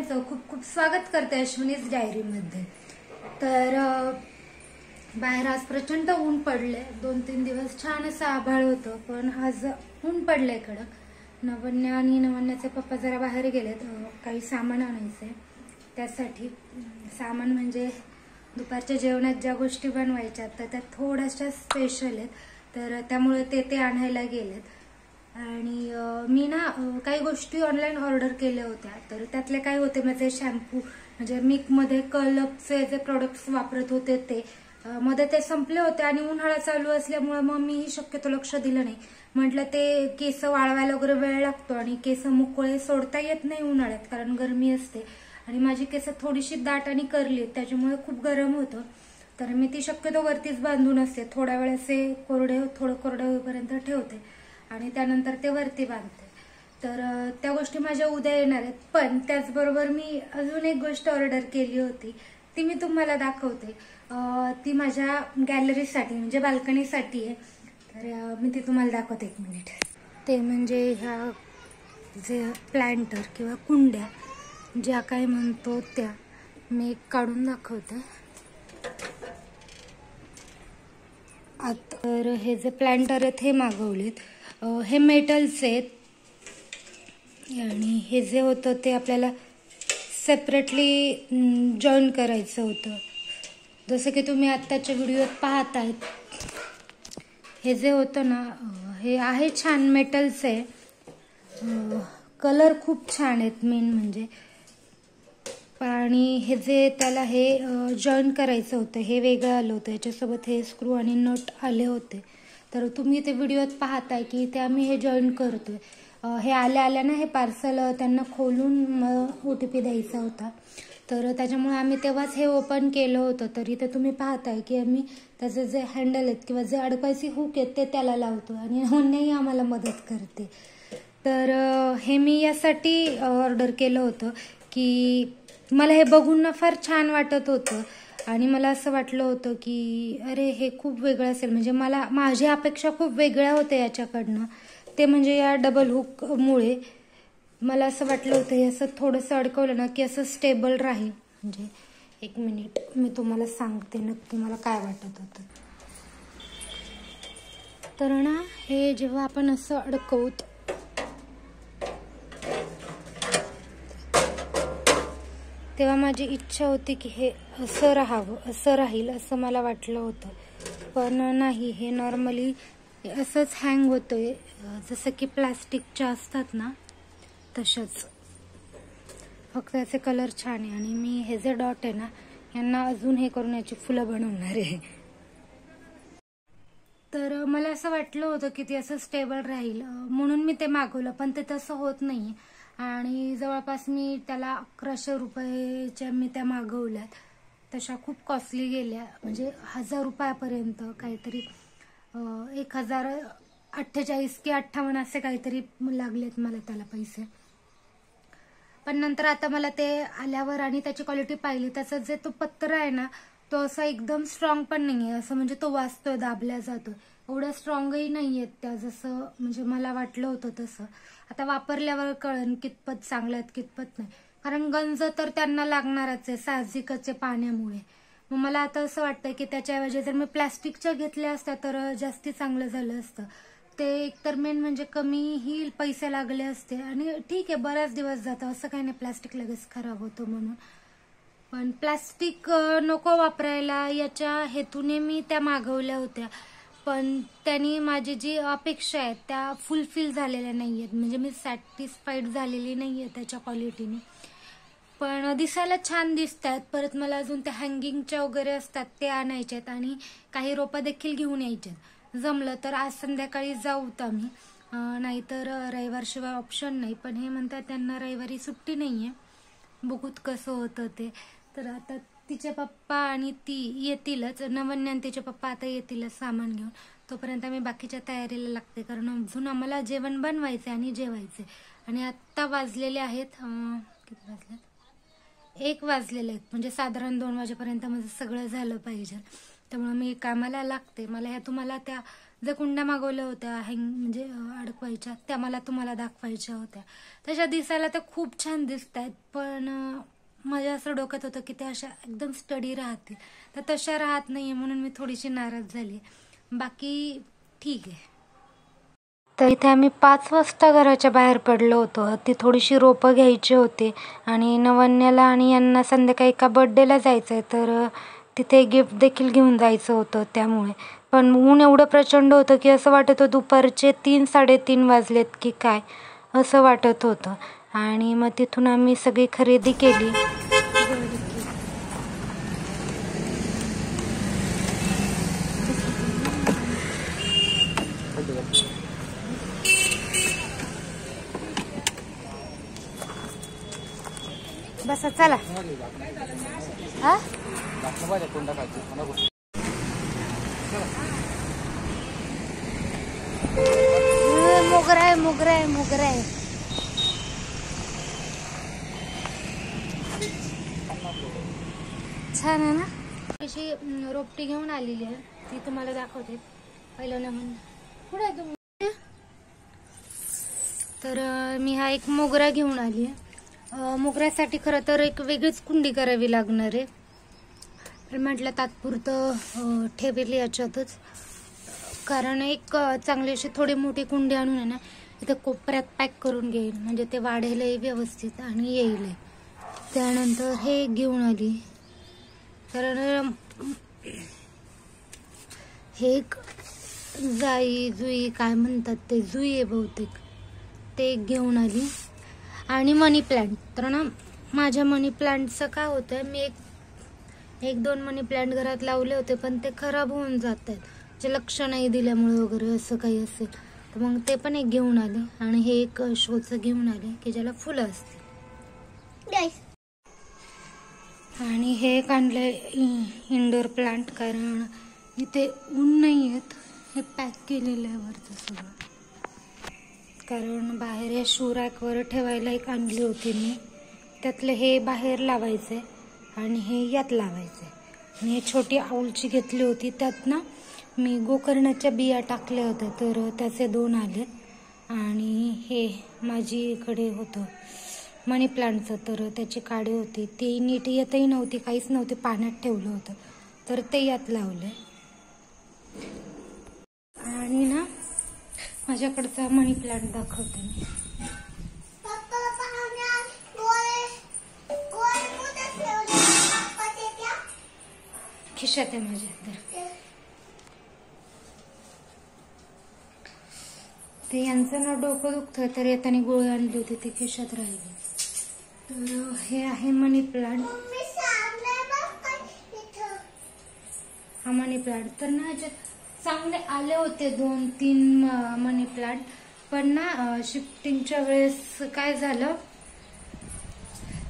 सगळ्यांचं खूप खूप स्वागत करते अश्विनीज डायरीमध्ये। तर बाहेर आज प्रचंड ऊन पडले। 2-3 दिवस छान असं आभाळ होतं, पण आज ऊन पडले कडक। नवन्य आणि नवन्याचे पप्पा जरा बाहेर गेलेत, काही सामान आणायचे त्यासाठी। सामान म्हणजे दुपारच्या जेवणात ज्या गोष्टी बनवायच्या तर त्या थोड्याशा स्पेशल आहेत, तर त्यामुळे ते आणायला गेलेत। आणि मी ना काही गोष्टी ऑनलाईन ऑर्डर केल्या होत्या, तर त्यातले काय होते माझे शॅम्पू म्हणजे मिकमध्ये कलपचे जे प्रोडक्ट्स वापरत होते ते मध्ये ते संपले होते आणि उन्हाळा चालू असल्यामुळे मग मी शक्यतो लक्ष दिलं नाही। म्हटलं ते केस वाळवायला वगैरे वेळ लागतो आणि केस मोकळे सोडता येत नाही उन्हाळ्यात, कारण गरमी असते आणि माझी केस थोडीशी दाट आणि करली त्याच्यामुळे खूप गरम होतं। तर मी ती शक्यतो वरतीच बांधून असते, थोडा वेळ असे थोडं कोरडे होईपर्यंत ठेवते आणि त्यानंतर ते वरती बांधते। तर त्या गोष्टी माझ्या उद्या येणार आहेत, पण त्याचबरोबर मी अजून एक गोष्ट ऑर्डर केली होती, ती मी तुम्हाला दाखवते। ती माझ्या गॅलरीसाठी म्हणजे बाल्कनीसाठी आहे, तर मी ती तुम्हाला दाखवते। 1 मिनिट। ते म्हणजे ह्या जे प्लांटर किंवा कुंड्या ज्या काय म्हणतो त्या मी काढून दाखवते। तर हे जे प्लांटर आहेत हे मागवलेत, हे मेटलचे आहेत आणि हे जे होतं ते आपल्याला सेपरेटली जॉईन करायचं होतं, जसं की तुम्ही आत्ताच्या व्हिडिओत पाहतायत। हे जे होतं ना हे आहे छान मेटलचे, कलर खूप छान आहेत मेन म्हणजे। आणि हे जे त्याला हे जॉईन करायचं होतं हे वेगळं आलं होतं, याच्यासोबत हे स्क्रू आणि नट आले होते। तर तुम्ही ते व्हिडिओत पाहताय की ते आम्ही हे जॉईन करतोय। हे आल्या ना हे पार्सल त्यांना खोलून OTP द्यायचा होता, तर त्याच्यामुळे आम्ही तेव्हाच हे ओपन केलं होतं। तर इथे तुम्ही पाहताय की आम्ही त्याचे जे हँडल आहेत किंवा जे अडकवायची हुक आहेत ते त्याला लावतो आणि नवन्याही आम्हाला मदत करते। तर हे मी यासाठी ऑर्डर केलं होतं की मला हे बघून ना फार छान वाटत होतं आणि मला असं वाटलं होतं की अरे हे खूप वेगळं असेल, म्हणजे माझ्या अपेक्षा खूप वेगळ्या होत्या याच्याकडनं। ते म्हणजे या डबल हुकमुळे मला असं वाटलं होतं हे असं थोडंसं अडकवलं ना की असं स्टेबल राहील। म्हणजे 1 मिनिट मी तुम्हाला सांगते नक्की मला काय वाटत होतं। तर ना हे जेव्हा आपण असं अडकवत तेव्हा माझी इच्छा होती की हे असं राहावं, असं राहील असं मला वाटलं होतं, पण नाही, हे नॉर्मली असंच हँग होतोय, जसं की प्लास्टिकच्या असतात ना तसंच। फक्त त्याचे कलर छान आहे आणि मी हे जे डॉट आहे ना यांना अजून हे करून याची फुलं बनवणार आहे। तर मला असं वाटलं होतं की ते असं स्टेबल राहील म्हणून मी ते मागवलं, पण ते तसं होत नाही आणि जवळपास मी त्याला 1100 रुपयाच्या मी त्या मागवल्यात। तशा खूप कॉस्टली गेल्या, म्हणजे 1000 रुपयापर्यंत काहीतरी 1048 की 58 असे काहीतरी लागलेत मला त्याला पैसे। पण नंतर आता मला ते आल्यावर आणि त्याची क्वालिटी पाहिली, त्याचा जे तो पत्रा आहे ना तो असा एकदम स्ट्रॉंग पण नाहीये, असं म्हणजे तो वाजतोय, दाबल्या जातोय, एवढा स्ट्रॉंगही नाहीये त्या, जसं म्हणजे मला वाटलं होतं तसं। आता वापरल्यावर कळन कितपत चांगलं आहेत कितपत नाही, कारण गंज तर त्यांना लागणारच आहे साहजिकच आहे पाण्यामुळे। मग मला आता असं वाटतं की त्याच्याऐवजी जर मी प्लास्टिकच्या घेतल्या असत्या तर जास्ती चांगलं झालं असतं। ते एकतर मेन म्हणजे कमीही पैसे लागले असते आणि ठीक आहे बराच दिवस जातं, असं काही नाही प्लास्टिक लगेच खराब होतं म्हणून, पण प्लास्टिक नको वापरायला याच्या हेतूने मी त्या मागवल्या होत्या। पण त्यांनी माझी जी अपेक्षा आहेत त्या फुलफिल झालेल्या नाही आहेत, म्हणजे मी सॅटिस्फाईड झालेली नाही आहे त्याच्या क्वालिटीने। पण दिसायला छान दिसत आहेत। परत मला अजून त्या हँगिंगच्या वगैरे असतात ते आणायचे आहेत आणि काही रोपं देखील घेऊन यायचे आहेत। जमलं तर आज संध्याकाळी जाऊत आम्ही, नाहीतर रविवारशिवाय ऑप्शन नाही, पण हे म्हणतात त्यांना रविवारी सुट्टी नाहीये, बघूत कसं होतं ते। तर आता तिचे पप्पा आणि ती येतीलच, नवन्या आणि तिचे पप्पा आता येतीलच सामान घेऊन, तोपर्यंत मी बाकीच्या तयारीला लागते, कारण अजून आम्हाला जेवण बनवायचे आणि जेवायचे। आणि आत्ता वाजलेले आहेत किती वाजले, 1 वाजलेले आहेत, म्हणजे साधारण 2 वाजेपर्यंत माझं सगळं झालं पाहिजे, त्यामुळे मी कामाला लागते। मला ह्या तुम्हाला त्या ज्या कुंड्या मागवल्या होत्या म्हणजे अडकवायच्या, त्या मला तुम्हाला दाखवायच्या होत्या. तशा दिसायला त्या खूप छान दिसत आहेत, पण माझ्या असं डोक्यात होतं की त्या अशा एकदम स्टडी राहतील, तर तशा राहत नाहीये, म्हणून मी थोडीशी नाराज झाली. बाकी ठीक आहे. तर इथे आम्ही 5 वाजता घराच्या बाहेर पडलो होतो. ती थोडीशी रोपं घ्यायची होती आणि नवन्याला आणि यांना संध्याकाळी एका बर्थडेला जायचं आहे, तर तिथे गिफ्ट देखील घेऊन जायचं होतं. त्यामुळे पण ऊन एवढं प्रचंड होतं की असं वाटत होतं दुपारचे 3-3:30 वाजलेत की काय असं वाटत होतं. आणि मग तिथून आम्ही सगळी खरेदी केली. बस चला. हा मोगरा आहे, मोगरा आहे, मोगरा आहे. छान आहे ना. अशी रोपटी घेऊन आलेली आहे, ती तुम्हाला दाखवते. पहिलं ना म्हणून कुठे आहे तुम्ही. तर मी हा एक मोगरा घेऊन आली आहे. मोगऱ्यासाठी खरं तर एक वेगळीच कुंडी करावी लागणार आहे, पण म्हटलं तात्पुरतं ठेवली याच्यातच. कारण एक चांगली अशी थोडी मोठी कुंडी आणून आहे ना इथे कोपऱ्यात पॅक करून घेईल, म्हणजे ते वाढेलही व्यवस्थित आणि येईल. त्यानंतर हे घेऊन आली, कारण हे एक जुई काय म्हणतात ते, जुई आहे बहुतेक, ते घेऊन आली. आणि मनी प्लांट. तर ना माझ्या मनी प्लांटचं काय होतंय, मी एक 2 मनी प्लांट घरात लावले होते, पण ते खराब होऊन जात आहेत, जे लक्ष नाही दिल्यामुळे वगैरे असं काही असेल, तर मग ते पण एक घेऊन आले. आणि हे एक शोचं घेऊन आले की ज्याला फुलं असतील. आणि हे एक आणलंय इंडोर प्लांट, कारण इथे ऊन नाही आहेत. हे पॅक केलेलं आहे वरचं सगळं, कारण बाहेर या शूरॅकवर ठेवायला एक आणली होती मी. त्यातलं हे बाहेर लावायचंय आणि हे यात लावायचंय. आणि हे छोटी आऊलची घेतली होती, त्यात ना मी गोकर्णाच्या बिया टाकल्या होत्या, तर त्याचे 2 आले. आणि हे माझी इकडे होतं मनी प्लांटचं, तर त्याची काडी होती, ती नीट येतही नव्हती, काहीच नव्हती, पाण्यात ठेवलं होतं, तर ते यात लावले. आणि ना माझ्याकडचा मनी प्लांट दाखवते मी. खिशात आहे माझ्या. ते यांचं ना डोकं दुखतं, तर येताना गोळी आणली होती, ती खिशात राहिली. तर हे आहे मनी प्लांट. हा मनी प्लांट तर ना ह्याच्यात चांगले आले होते 2-3 मनी प्लांट, पण ना शिफ्टिंगच्या वेळेस काय झालं,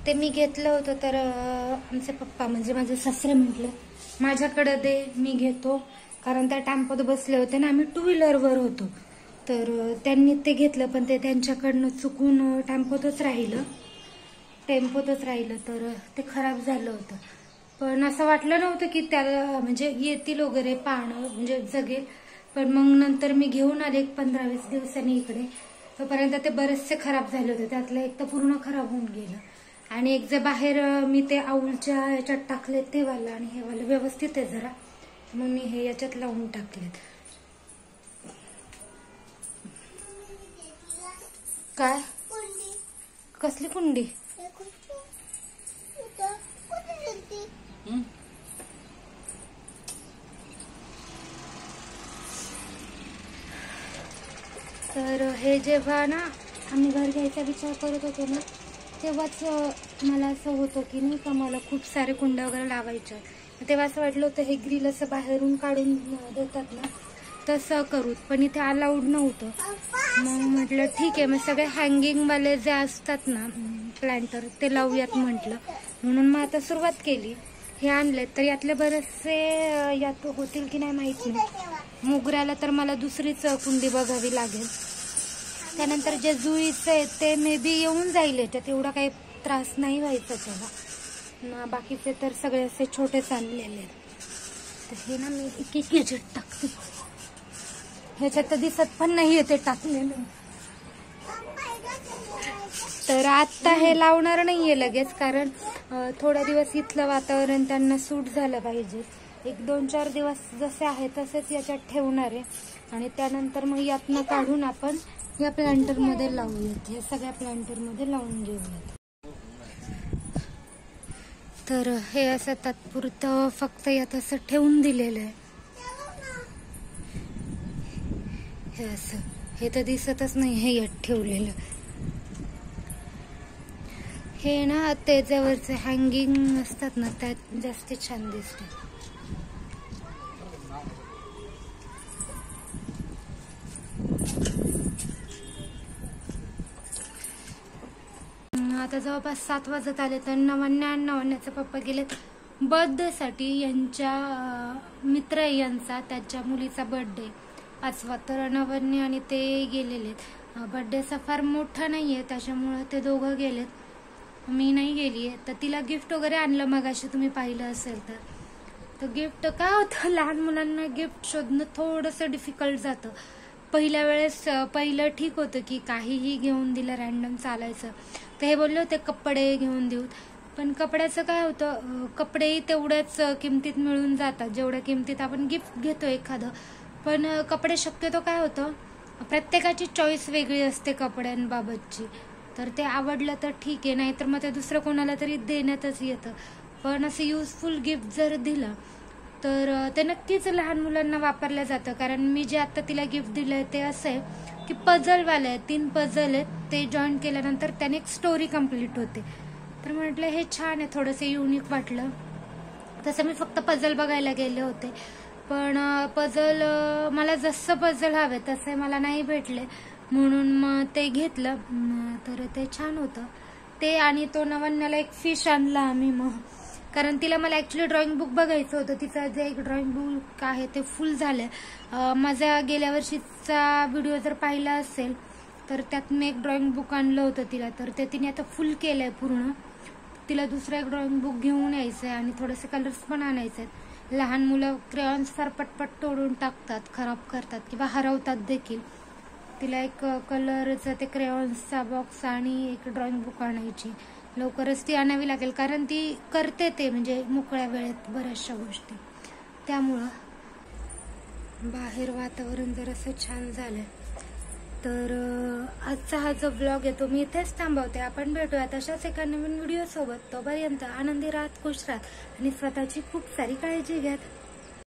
ते मी घेतलं होतं, तर आमचे पप्पा म्हणजे माझे सासरे म्हटले माझ्याकडे दे, मी घेतो. कारण त्या टेम्पोत बसले होते ना, आम्ही 2 व्हीलरवर होतो, तर त्यांनी ते घेतलं, पण ते त्यांच्याकडनं चुकून टेम्पोतच राहिलं, तर ते खराब झालं होतं. पण असं वाटलं नव्हतं की त्याला म्हणजे येतील वगैरे, पाहणं म्हणजे जगेल. पण मग नंतर मी घेऊन आले 15-20 दिवसांनी इकडे, तोपर्यंत ते बरेचसे खराब झाले होते. त्यातलं एक तर पूर्ण खराब होऊन गेलं, आणि एक जे बाहेर मी ते आऊलच्या याच्यात टाकले ते वाला, आणि हे वाला व्यवस्थित आहे जरा, मग मी हे याच्यात लावून टाकलेत. काय कसली कुंडी. तर हे जेव्हा ना आम्ही घर घ्यायचा विचार करत होतो ना, तेव्हाच मला असं होतं की नाही का, मला खूप सारे कुंड्या वगैरे लावायच्या. तेव्हा असं वाटलं होतं हे ग्रिल असं बाहेरून काढून देतात ना, तसं करू, पण इथे अलाउड नव्हतं. मग म्हटलं ठीक आहे, मग सगळे हँगिंगवाले जे असतात ना प्लांटर ते लावूयात म्हटलं, म्हणून मग आता सुरुवात केली. हे आणले, तर यातले बरेचसे यात होतील की नाही माहीत नाही. मोगऱ्याला तर मला दुसरीच कुंडी बघावी लागेल. त्यानंतर जे जुईचं आहे ते मे बी येऊन जाईल याच्यात, एवढा काही त्रास नाही व्हायचा त्याला. बाकीचे तर सगळे असे छोटेच आणलेले आहेत. तर हे ना मी एक याच्यात टाकते. ह्याच्यात तर दिसत पण नाही ते टाकलेलं. तर आता हे लावणार नाहीये लगेच, कारण थोड्या दिवस इथलं वातावरण त्यांना सूट झालं पाहिजे. 1-2-4 दिवस जसे आहे तसेच याच्यात ठेवणार आहे आणि त्यानंतर मग यातनं काढून आपण या प्लांटर मध्ये लावूयात. हे सगळ्या प्लांटर मध्ये लावून घेऊयात. तर हे असं तात्पुरतं फक्त यात असं ठेवून दिलेलं आहे. हे असं, हे तर दिसतच नाही हे यात ठेवलेलं. हे ना त्याच्यावरचे हँगिंग असतात ना, त्यात जास्त छान दिसते. आता जवळपास 7 वाजत आले. तर नवन्याचा पप्पा गेलेत बर्थडे साठी. यांच्या मित्र आहे यांचा, त्याच्या मुलीचा बर्थडे 5वा. तर नवन्य आणि ते गेलेले. बर्थडे असा फार मोठा नाहीये त्याच्यामुळे ते दोघं गेलेत, मी नाही गेलीये. तर तिला गिफ्ट वगैरे आणलं मगाशी, तुम्ही पाहिलं असेल तर. तर गिफ्ट काय होतं, लहान मुलांना गिफ्ट शोधणं थोडंसं डिफिकल्ट जातं. पहिल्या वेळेस पहिलं ठीक होतं की काहीही घेऊन दिलं, रॅन्डम चालायचं. तर हे बोलले होते कपडे घेऊन देऊ, पण कपड्याचं काय होतं, कपडेही तेवढ्याच किमतीत मिळून जातात जेवढ्या किमतीत आपण गिफ्ट घेतो एखादं. पण कपडे शक्यतो काय होतं, प्रत्येकाची चॉईस वेगळी असते कपड्यांबाबतची. तर ते आवडलं तर ठीक आहे, नाहीतर मग ते दुसरं कोणाला तरी देण्यातच येतं. पण असं युजफुल गिफ्ट जर दिलं तर ते नक्कीच लहान मुलांना वापरलं जातं. कारण मी जे आता तिला गिफ्ट दिलंय ते असं आहे की पझलवाले आहे, 3 पझल आहेत. ते जॉईन केल्यानंतर त्याने एक स्टोरी कंप्लीट होते. तर म्हटलं हे छान आहे, थोडंसं युनिक वाटलं. तसं मी फक्त पझल बघायला गेले होते, पण पझल मला जसं पझल हवे तसे मला नाही भेटले, म्हणून मग ते घेतलं. तर ते छान होतं ते. आणि तो नवन्याला एक फिश आणला आम्ही मग, कारण तिला मला ऍक्च्युली ड्रॉइंग बुक बघायचं होतं. तिचं जे एक ड्रॉइंग बुक आहे ते फुल झालंय. माझ्या गेल्या वर्षीचा व्हिडिओ जर पाहिला असेल तर त्यात मी एक ड्रॉइंग बुक आणलं होतं तिला, तर ते तिने आता फुल केलंय पूर्ण. तिला दुसरं एक ड्रॉइंग बुक घेऊन यायचंय आणि थोडेसे कलर्स पण आणायचे आहेत. लहान मुलं क्रेयॉन्स फार पटपट तोडून टाकतात, खराब करतात किंवा हरवतात देखील. तिला एक कलरचं ते क्रेयॉन्सचा बॉक्स आणि एक ड्रॉइंग बुक आणायची. लवकरच ती आणावी लागेल, कारण ती करते ते म्हणजे मोकळ्या वेळेत बऱ्याचशा गोष्टी. त्यामुळं बाहेर वातावरण जरासं छान झालंय. तर आजचा हा जो ब्लॉग आहे तो मी इथेच थांबवते. आपण भेटूया तशाच एका नवीन व्हिडिओ सोबत. तोपर्यंत आनंदी राहा, खुश राहा आणि स्वतःची खूप सारी काळजी घ्या.